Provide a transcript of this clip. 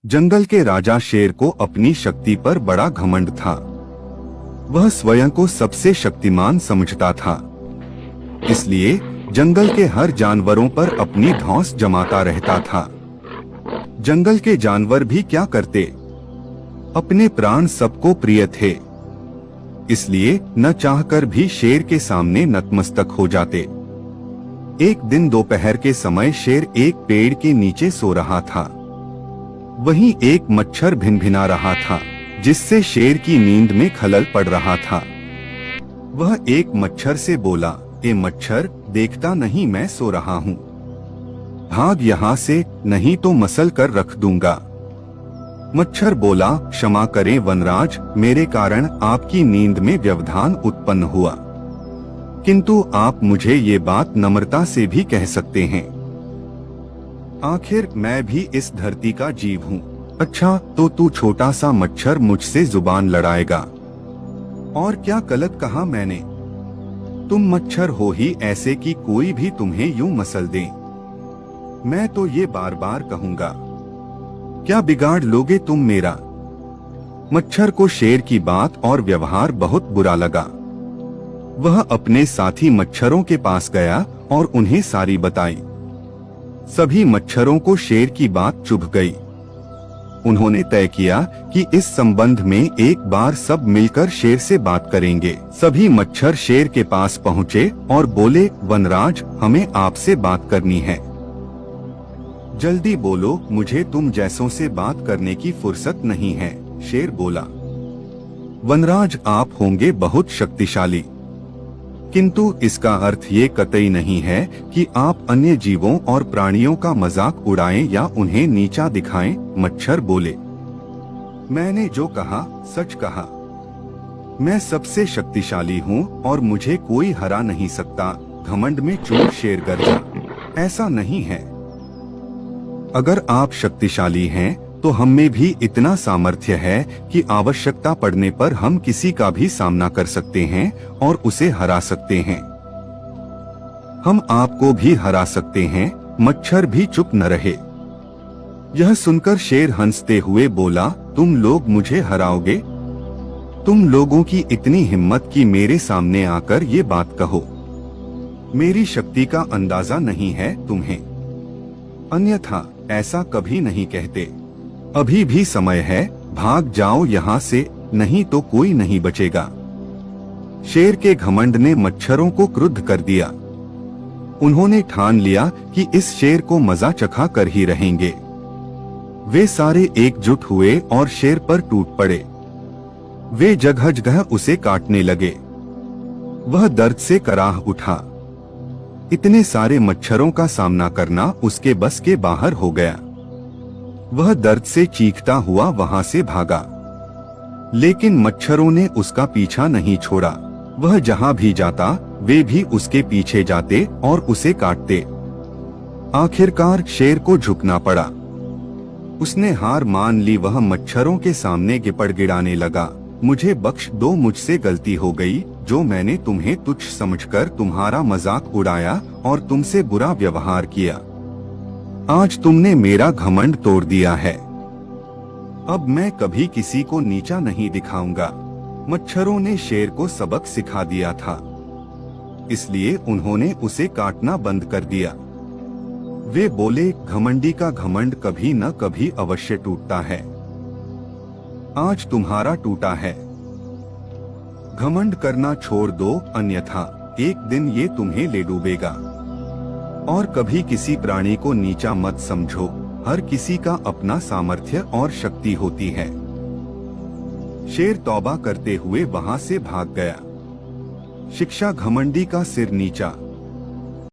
जंगल के राजा शेर को अपनी शक्ति पर बड़ा घमंड था। वह स्वयं को सबसे शक्तिमान समझता था, इसलिए जंगल के हर जानवरों पर अपनी धौंस जमाता रहता था। जंगल के जानवर भी क्या करते, अपने प्राण सबको प्रिय थे, इसलिए न चाहकर भी शेर के सामने नतमस्तक हो जाते। एक दिन दोपहर के समय शेर एक पेड़ के नीचे सो रहा था। वहीं एक मच्छर भिनभिना रहा था, जिससे शेर की नींद में खलल पड़ रहा था। वह एक मच्छर से बोला, ए मच्छर, देखता नहीं मैं सो रहा हूँ, भाग यहाँ से, नहीं तो मसल कर रख दूंगा। मच्छर बोला, क्षमा करें वनराज, मेरे कारण आपकी नींद में व्यवधान उत्पन्न हुआ, किंतु आप मुझे ये बात नम्रता से भी कह सकते हैं। आखिर मैं भी इस धरती का जीव हूँ। अच्छा, तो तू छोटा सा मच्छर मुझसे जुबान लड़ाएगा? और क्या गलत कहा मैंने? तुम मच्छर हो ही ऐसे कि कोई भी तुम्हें यूं मसल दे। मैं तो ये बार बार कहूंगा, क्या बिगाड़ लोगे तुम मेरा? मच्छर को शेर की बात और व्यवहार बहुत बुरा लगा। वह अपने साथी मच्छरों के पास गया और उन्हें सारी बताई। सभी मच्छरों को शेर की बात चुभ गई। उन्होंने तय किया कि इस संबंध में एक बार सब मिलकर शेर से बात करेंगे। सभी मच्छर शेर के पास पहुँचे और बोले, वनराज, हमें आपसे बात करनी है, जल्दी बोलो, मुझे तुम जैसों से बात करने की फुर्सत नहीं है। शेर बोला, वनराज, आप होंगे बहुत शक्तिशाली, किंतु इसका अर्थ ये कतई नहीं है कि आप अन्य जीवों और प्राणियों का मजाक उड़ाएं या उन्हें नीचा दिखाएं। मच्छर बोले, मैंने जो कहा सच कहा। मैं सबसे शक्तिशाली हूँ और मुझे कोई हरा नहीं सकता। घमंड में चूर शेर गरजा, ऐसा नहीं है। अगर आप शक्तिशाली हैं, तो हम में भी इतना सामर्थ्य है कि आवश्यकता पड़ने पर हम किसी का भी सामना कर सकते हैं और उसे हरा सकते हैं। हम आपको भी हरा सकते हैं। मच्छर भी चुप न रहे। यह सुनकर शेर हंसते हुए बोला, तुम लोग मुझे हराओगे? तुम लोगों की इतनी हिम्मत कि मेरे सामने आकर ये बात कहो। मेरी शक्ति का अंदाजा नहीं है तुम्हें, अन्यथा ऐसा कभी नहीं कहते। अभी भी समय है, भाग जाओ यहाँ से, नहीं तो कोई नहीं बचेगा। शेर के घमंड ने मच्छरों को क्रुद्ध कर दिया। उन्होंने ठान लिया कि इस शेर को मजा चखा कर ही रहेंगे। वे सारे एकजुट हुए और शेर पर टूट पड़े। वे जगह जगह उसे काटने लगे। वह दर्द से कराह उठा। इतने सारे मच्छरों का सामना करना उसके बस के बाहर हो गया। वह दर्द से चीखता हुआ वहां से भागा, लेकिन मच्छरों ने उसका पीछा नहीं छोड़ा। वह जहां भी जाता, वे भी उसके पीछे जाते और उसे काटते। आखिरकार शेर को झुकना पड़ा। उसने हार मान ली। वह मच्छरों के सामने गिपड़ गिड़ाने लगा, मुझे बख्श दो, मुझसे गलती हो गई, जो मैंने तुम्हें तुच्छ समझकर तुम्हारा मजाक उड़ाया और तुमसे बुरा व्यवहार किया। आज तुमने मेरा घमंड तोड़ दिया है। अब मैं कभी किसी को नीचा नहीं दिखाऊंगा। मच्छरों ने शेर को सबक सिखा दिया था, इसलिए उन्होंने उसे काटना बंद कर दिया। वे बोले, घमंडी का घमंड कभी न कभी अवश्य टूटता है। आज तुम्हारा टूटा है। घमंड करना छोड़ दो, अन्यथा एक दिन ये तुम्हें ले डूबेगा। और कभी किसी प्राणी को नीचा मत समझो। हर किसी का अपना सामर्थ्य और शक्ति होती है। शेर तौबा करते हुए वहां से भाग गया। शिक्षा घमंडी का सिर नीचा।